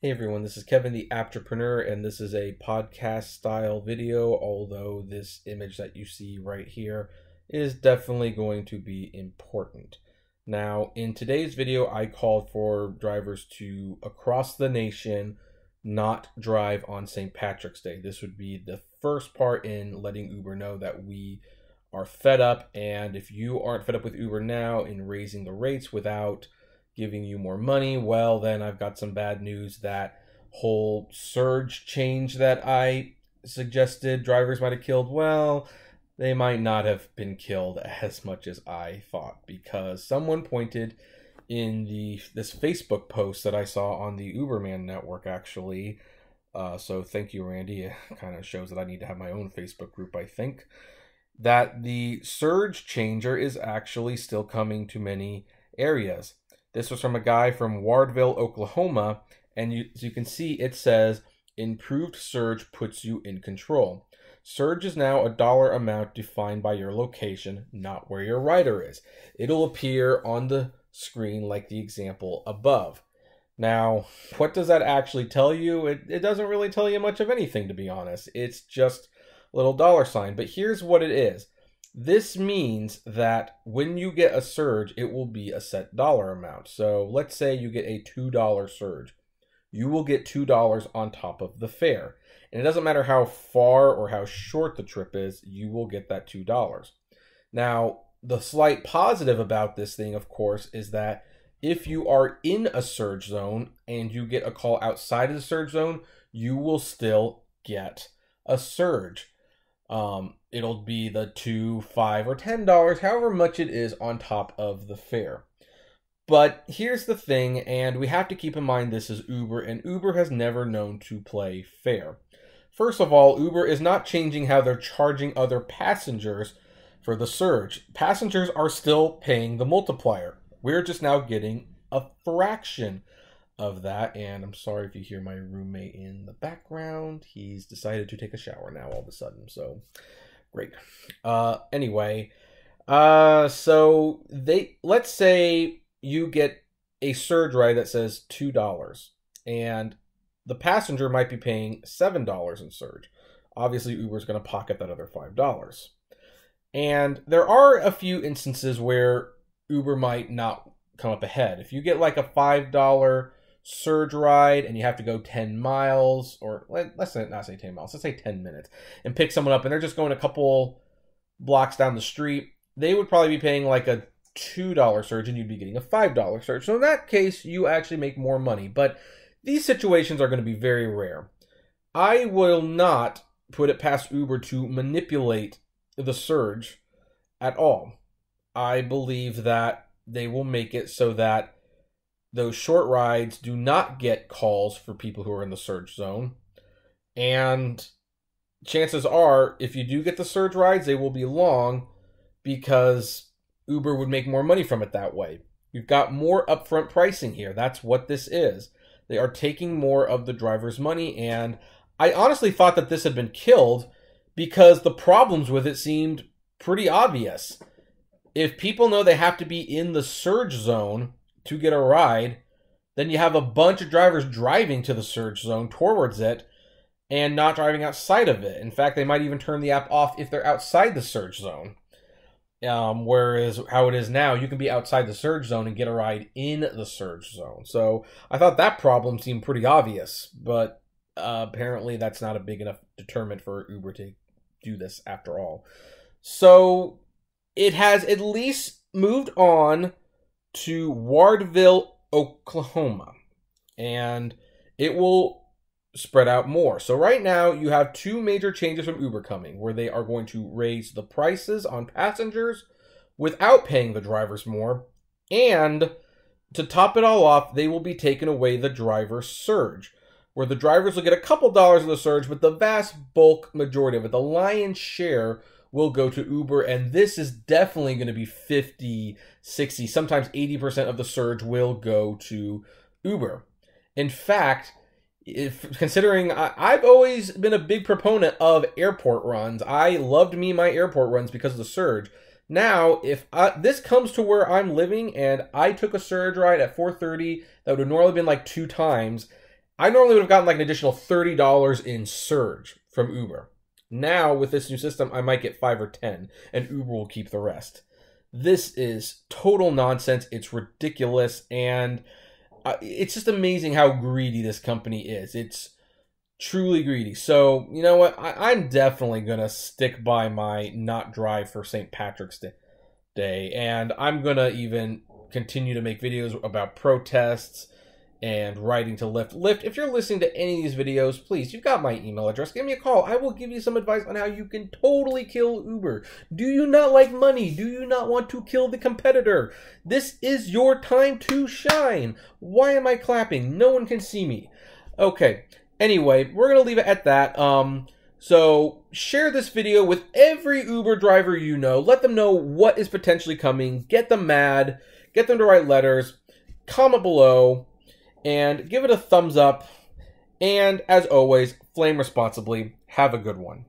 Hey everyone, this is Kevin the Aptrepreneur, and this is a podcast style video, although this image that you see right here is definitely going to be important. Now, in today's video, I called for drivers to, across the nation, not drive on St. Patrick's Day. This would be the first part in letting Uber know that we are fed up, and if you aren't fed up with Uber now in raising the rates without giving you more money, well, then I've got some bad news. That whole surge change that I suggested drivers might have killed, well, they might not have been killed as much as I thought, because someone pointed in this Facebook post that I saw on the Uberman network, actually. So thank you, Randy. It kind of shows that I need to have my own Facebook group, I think. That the surge changer is actually still coming to many areas. This was from a guy from Wardville, Oklahoma, and as you can see, it says, improved surge puts you in control. Surge is now a dollar amount defined by your location, not where your rider is. It'll appear on the screen like the example above. Now, what does that actually tell you? It doesn't really tell you much of anything, to be honest. It's just a little dollar sign, but here's what it is. This means that when you get a surge, it will be a set dollar amount. So let's say you get a $2 surge. You will get $2 on top of the fare. And it doesn't matter how far or how short the trip is, you will get that $2. Now, the slight positive about this thing, of course, is that if you are in a surge zone and you get a call outside of the surge zone, you will still get a surge. It'll be the $2, $5, or $10, however much it is on top of the fare. But here's the thing, and we have to keep in mind this is Uber, and Uber has never known to play fair. First of all, Uber is not changing how they're charging other passengers for the surge. Passengers are still paying the multiplier. We're just now getting a fraction of that, and I'm sorry if you hear my roommate in the background. He's decided to take a shower now all of a sudden, so great. Anyway, so let's say you get a surge ride that says $2, and the passenger might be paying $7 in surge. Obviously, Uber's going to pocket that other $5. And there are a few instances where Uber might not come up ahead. If you get like a $5 surge ride and you have to go 10 miles, or let's not say 10 miles, let's say 10 minutes, and pick someone up and they're just going a couple blocks down the street, they would probably be paying like a $2 surge and you'd be getting a $5 surge. So in that case, you actually make more money. But these situations are going to be very rare. I will not put it past Uber to manipulate the surge at all. I believe that they will make it so that those short rides do not get calls for people who are in the surge zone. And chances are, if you do get the surge rides, they will be long because Uber would make more money from it that way. You've got more upfront pricing here. That's what this is. They are taking more of the driver's money, and I honestly thought that this had been killed because the problems with it seemed pretty obvious. If people know they have to be in the surge zone to get a ride, then you have a bunch of drivers driving to the surge zone towards it and not driving outside of it. In fact, they might even turn the app off if they're outside the surge zone. Whereas how it is now, you can be outside the surge zone and get a ride in the surge zone. So I thought that problem seemed pretty obvious, but apparently that's not a big enough deterrent for Uber to do this after all. So it has at least moved on to Wardville, Oklahoma, and it will spread out more. So right now you have two major changes from Uber coming, where they are going to raise the prices on passengers without paying the drivers more, and to top it all off, they will be taking away the driver surge, where the drivers will get a couple dollars of the surge, but the vast bulk majority of it, the lion's share, will go to Uber, and this is definitely going to be 50, 60, sometimes 80% of the surge will go to Uber. In fact, considering I've always been a big proponent of airport runs. I loved my airport runs because of the surge. Now, if this comes to where I'm living and I took a surge ride at 4:30 that would have normally been like 2 times, I normally would have gotten like an additional $30 in surge from Uber. Now, with this new system, I might get 5 or 10, and Uber will keep the rest. This is total nonsense. It's ridiculous, and it's just amazing how greedy this company is. It's truly greedy. So, you know what? I'm definitely going to stick by my not drive for St. Patrick's Day, and I'm going to even continue to make videos about protests and writing to Lyft. Lyft, if you're listening to any of these videos, please, you've got my email address. Give me a call. I will give you some advice on how you can totally kill Uber. Do you not like money? Do you not want to kill the competitor? This is your time to shine. Why am I clapping? No one can see me. Okay. Anyway, we're going to leave it at that. So share this video with every Uber driver you know. Let them know what is potentially coming. Get them mad. Get them to write letters. Comment below. And give it a thumbs up. And as always, flame responsibly. Have a good one.